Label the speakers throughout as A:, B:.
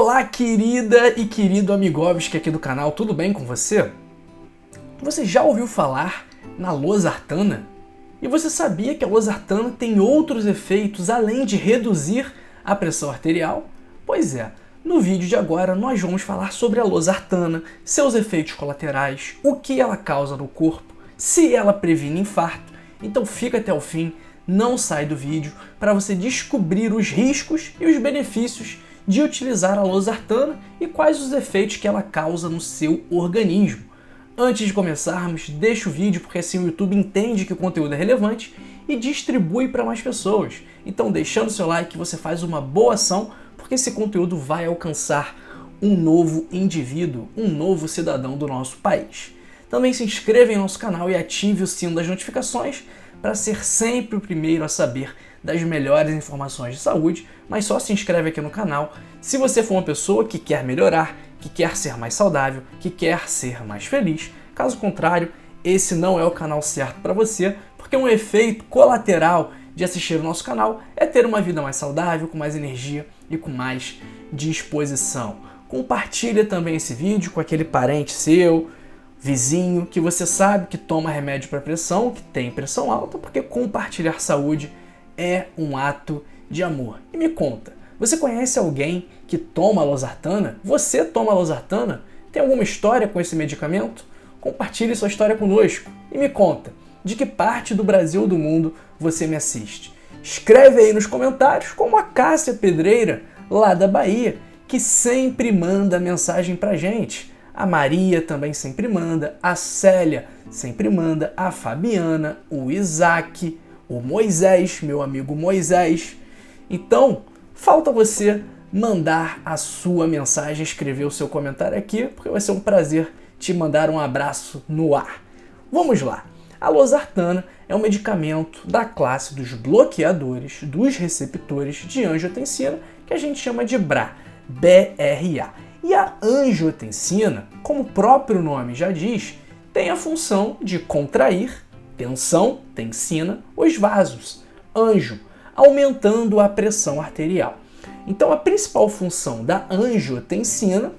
A: Olá, querida e querido Amigovski aqui do canal, tudo bem com você? Você já ouviu falar na losartana? E você sabia que a losartana tem outros efeitos além de reduzir a pressão arterial? Pois é, no vídeo de agora nós vamos falar sobre a losartana, seus efeitos colaterais, o que ela causa no corpo, se ela previne infarto. Então fica até o fim, não sai do vídeo para você descobrir os riscos e os benefícios de utilizar a losartana e quais os efeitos que ela causa no seu organismo. Antes de começarmos, deixa o vídeo porque assim o YouTube entende que o conteúdo é relevante e distribui para mais pessoas. Então deixando seu like você faz uma boa ação porque esse conteúdo vai alcançar um novo indivíduo, um novo cidadão do nosso país. Também se inscreva em nosso canal e ative o sino das notificações para ser sempre o primeiro a saber das melhores informações de saúde, mas só se inscreve aqui no canal se você for uma pessoa que quer melhorar, que quer ser mais saudável, que quer ser mais feliz. Caso contrário, esse não é o canal certo para você, porque um efeito colateral de assistir o nosso canal é ter uma vida mais saudável, com mais energia e com mais disposição. Compartilha também esse vídeo com aquele parente seu, vizinho, que você sabe que toma remédio para pressão, que tem pressão alta, porque compartilhar saúde é um ato de amor. E me conta, você conhece alguém que toma losartana? Você toma losartana? Tem alguma história com esse medicamento? Compartilhe sua história conosco e me conta, de que parte do Brasil ou do mundo você me assiste? Escreve aí nos comentários, como a Cássia Pedreira, lá da Bahia, que sempre manda mensagem pra gente. A Maria também sempre manda, a Célia sempre manda, a Fabiana, o Isaac, o Moisés, meu amigo Moisés. Então, falta você mandar a sua mensagem, escrever o seu comentário aqui, porque vai ser um prazer te mandar um abraço no ar. Vamos lá. A losartana é um medicamento da classe dos bloqueadores dos receptores de angiotensina, que a gente chama de BRA. E a angiotensina, como o próprio nome já diz, tem a função de contrair, tensão, tensina, os vasos, anjo, aumentando a pressão arterial. Então a principal função da angiotensina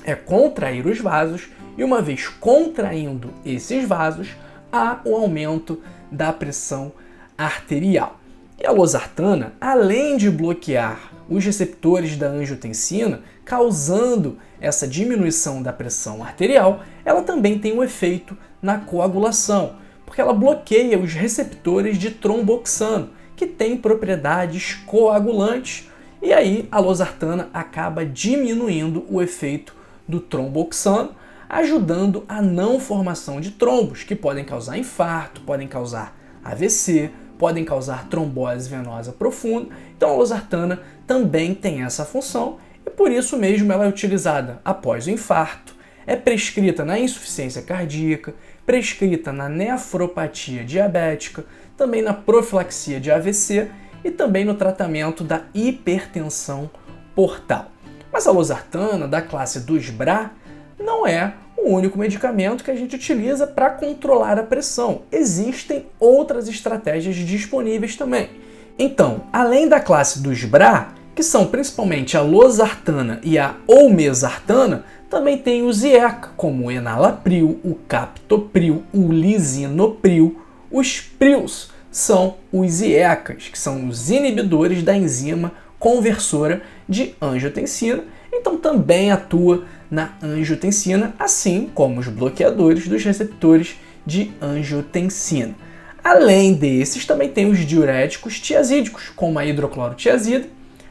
A: é contrair os vasos e uma vez contraindo esses vasos, há o aumento da pressão arterial. E a losartana, além de bloquear os receptores da angiotensina, causando essa diminuição da pressão arterial, ela também tem um efeito na coagulação, porque ela bloqueia os receptores de tromboxano, que têm propriedades coagulantes, e aí a losartana acaba diminuindo o efeito do tromboxano, ajudando a não formação de trombos, que podem causar infarto, podem causar AVC, podem causar trombose venosa profunda. Então a losartana também tem essa função e por isso mesmo ela é utilizada após o infarto, é prescrita na insuficiência cardíaca, prescrita na nefropatia diabética, também na profilaxia de AVC e também no tratamento da hipertensão portal. Mas a losartana, da classe dos BRA, não é o único medicamento que a gente utiliza para controlar a pressão. Existem outras estratégias disponíveis também. Então, além da classe dos BRA, que são principalmente a losartana e a olmesartana, também tem os IECA, como o enalapril, o captopril, o lisinopril. Os PRIOs são os IECAs, que são os inibidores da enzima conversora de angiotensina, então também atua na angiotensina, assim como os bloqueadores dos receptores de angiotensina. Além desses, também tem os diuréticos tiazídicos, como a hidroclorotiazida,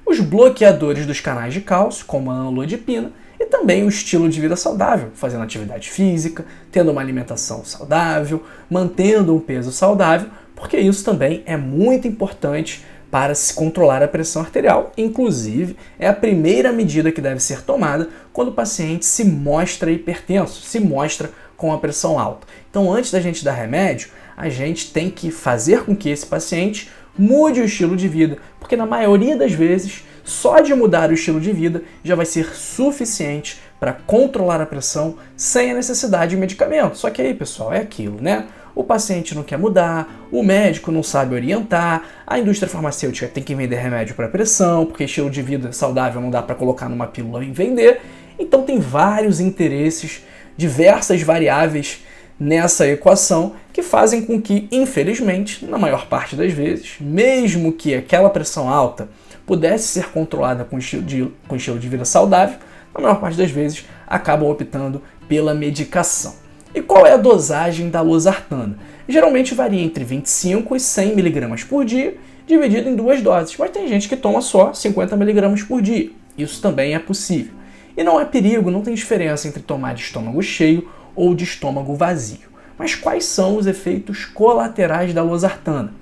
A: os bloqueadores dos canais de cálcio, como a amlodipina, e também o estilo de vida saudável, fazendo atividade física, tendo uma alimentação saudável, mantendo um peso saudável, porque isso também é muito importante para se controlar a pressão arterial. Inclusive, é a primeira medida que deve ser tomada quando o paciente se mostra hipertenso, se mostra com a pressão alta. Então, antes da gente dar remédio, a gente tem que fazer com que esse paciente mude o estilo de vida, porque na maioria das vezes, só de mudar o estilo de vida já vai ser suficiente para controlar a pressão sem a necessidade de medicamento. Só que aí, pessoal, é aquilo, né? o paciente não quer mudar, o médico não sabe orientar, a indústria farmacêutica tem que vender remédio para pressão, porque estilo de vida saudável não dá para colocar numa pílula e vender. Então tem vários interesses, diversas variáveis nessa equação que fazem com que, infelizmente, na maior parte das vezes, mesmo que aquela pressão alta pudesse ser controlada com estilo de vida saudável, na maior parte das vezes acabam optando pela medicação. E qual é a dosagem da losartana? Geralmente varia entre 25 e 100 mg por dia, dividido em 2 doses, mas tem gente que toma só 50 mg por dia. Isso também é possível. E não é perigo, não tem diferença entre tomar de estômago cheio ou de estômago vazio. Mas quais são os efeitos colaterais da losartana?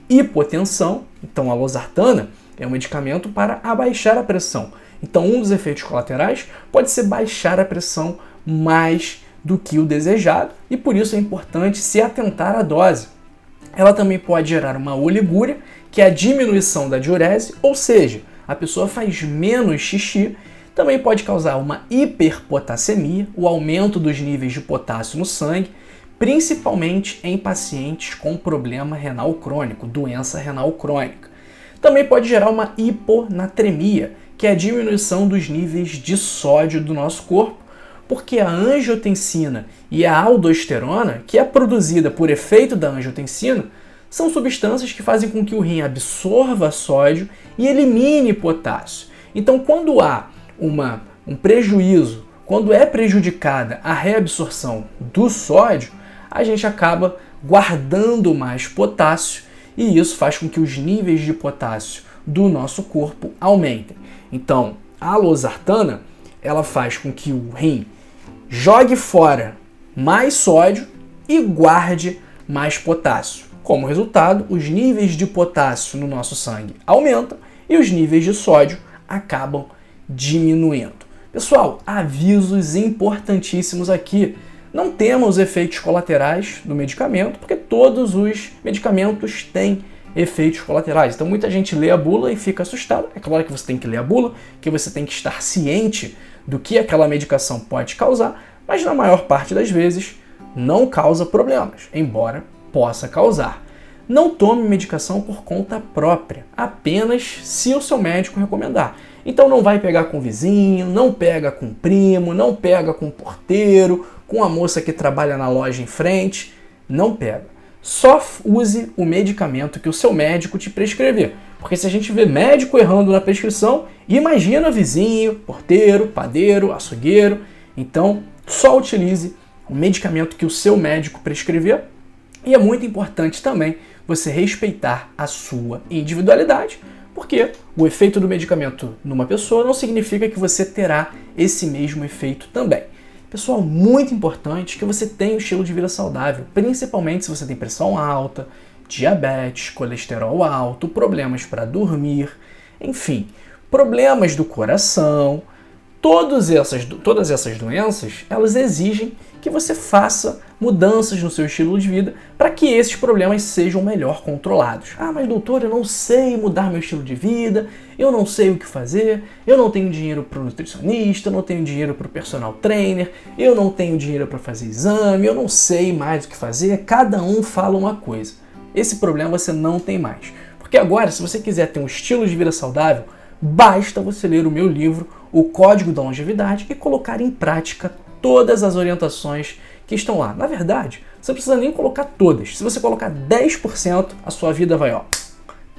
A: Hipotensão, então a losartana é um medicamento para abaixar a pressão. Então um dos efeitos colaterais pode ser baixar a pressão mais do que o desejado e por isso é importante se atentar à dose. Ela também pode gerar uma oligúria, que é a diminuição da diurese, ou seja, a pessoa faz menos xixi. Também pode causar uma hiperpotassemia, o aumento dos níveis de potássio no sangue, principalmente em pacientes com problema renal crônico, doença renal crônica. Também pode gerar uma hiponatremia, que é a diminuição dos níveis de sódio do nosso corpo, porque a angiotensina e a aldosterona, que é produzida por efeito da angiotensina, são substâncias que fazem com que o rim absorva sódio e elimine potássio. Então, quando há um prejuízo, quando é prejudicada a reabsorção do sódio, a gente acaba guardando mais potássio e isso faz com que os níveis de potássio do nosso corpo aumentem. Então, a losartana, ela faz com que o rim jogue fora mais sódio e guarde mais potássio. Como resultado, os níveis de potássio no nosso sangue aumentam e os níveis de sódio acabam diminuindo. Pessoal, avisos importantíssimos aqui. Não temos efeitos colaterais do medicamento, porque todos os medicamentos têm efeitos colaterais. Então muita gente lê a bula e fica assustado. É claro que você tem que ler a bula, que você tem que estar ciente do que aquela medicação pode causar, mas na maior parte das vezes não causa problemas, embora possa causar. Não tome medicação por conta própria, apenas se o seu médico recomendar. Então não vai pegar com o vizinho, não pega com o primo, não pega com o porteiro, com a moça que trabalha na loja em frente, não pega. Só use o medicamento que o seu médico te prescrever. Porque se a gente vê médico errando na prescrição, imagina vizinho, porteiro, padeiro, açougueiro. Então, só utilize o medicamento que o seu médico prescrever. E é muito importante também você respeitar a sua individualidade, porque o efeito do medicamento numa pessoa não significa que você terá esse mesmo efeito também. Pessoal, muito importante que você tenha um estilo de vida saudável, principalmente se você tem pressão alta, diabetes, colesterol alto, problemas para dormir, enfim, problemas do coração. Todas essas doenças, elas exigem que você faça mudanças no seu estilo de vida para que esses problemas sejam melhor controlados. Ah, mas doutor, eu não sei mudar meu estilo de vida, eu não sei o que fazer, eu não tenho dinheiro para o nutricionista, eu não tenho dinheiro para o personal trainer, eu não tenho dinheiro para fazer exame, eu não sei mais o que fazer, cada um fala uma coisa. Esse problema você não tem mais. Porque agora, se você quiser ter um estilo de vida saudável, basta você ler o meu livro, O Código da Longevidade, e colocar em prática todas as orientações que estão lá. Na verdade, você não precisa nem colocar todas. Se você colocar 10%, a sua vida vai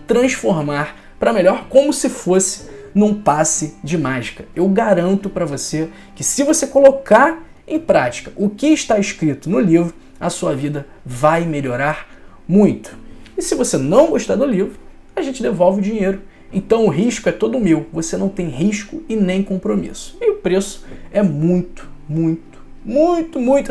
A: transformar para melhor, como se fosse num passe de mágica. Eu garanto para você que se você colocar em prática o que está escrito no livro, a sua vida vai melhorar muito. E se você não gostar do livro, a gente devolve o dinheiro. Então o risco é todo meu, você não tem risco e nem compromisso. E o preço é muito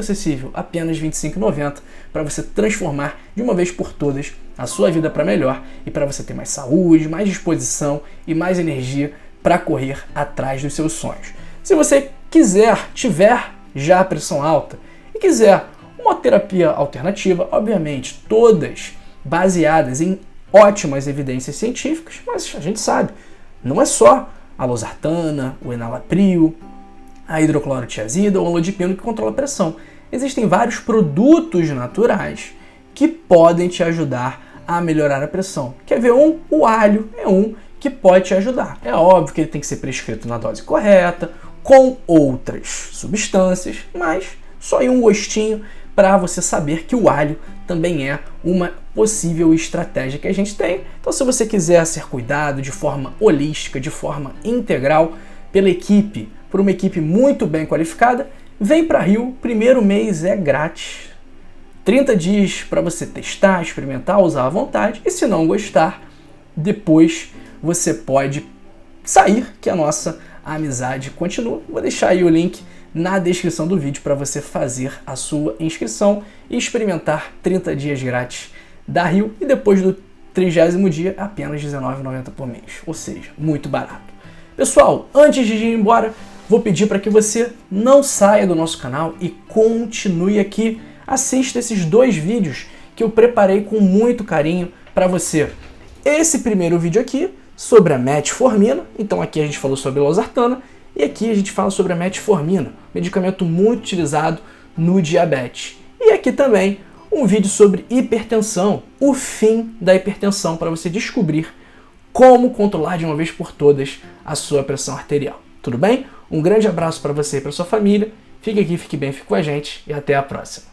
A: acessível, apenas R$ 25,90, para você transformar de uma vez por todas a sua vida para melhor e para você ter mais saúde, mais disposição e mais energia para correr atrás dos seus sonhos. Se você tiver já a pressão alta e quiser uma terapia alternativa, obviamente todas baseadas em ótimas evidências científicas, mas a gente sabe, não é só a losartana, o enalapril, a hidroclorotiazida ou o amlodipino que controla a pressão. Existem vários produtos naturais que podem te ajudar a melhorar a pressão. Quer ver um? O alho é um que pode te ajudar. É óbvio que ele tem que ser prescrito na dose correta, com outras substâncias, mas só aí um gostinho para você saber que o alho também é uma possível estratégia que a gente tem. Então, se você quiser ser cuidado de forma holística, de forma integral, por uma equipe muito bem qualificada, vem para Rio. Primeiro mês é grátis, 30 dias para você testar, experimentar, usar à vontade, e se não gostar, depois você pode sair, que a nossa amizade continua. Vou deixar aí o link na descrição do vídeo para você fazer a sua inscrição e experimentar 30 dias grátis da Rio, e depois do 30º dia apenas R$19,90 por mês, ou seja, muito barato. Pessoal, antes de ir embora, vou pedir para que você não saia do nosso canal e continue aqui. Assista esses 2 vídeos que eu preparei com muito carinho para você. Esse primeiro vídeo aqui sobre a metformina, então aqui a gente falou sobre a losartana, e aqui a gente fala sobre a metformina, medicamento muito utilizado no diabetes. E aqui também um vídeo sobre hipertensão, o fim da hipertensão, para você descobrir como controlar de uma vez por todas a sua pressão arterial. Tudo bem? Um grande abraço para você e para sua família. Fique aqui, fique bem, fique com a gente e até a próxima.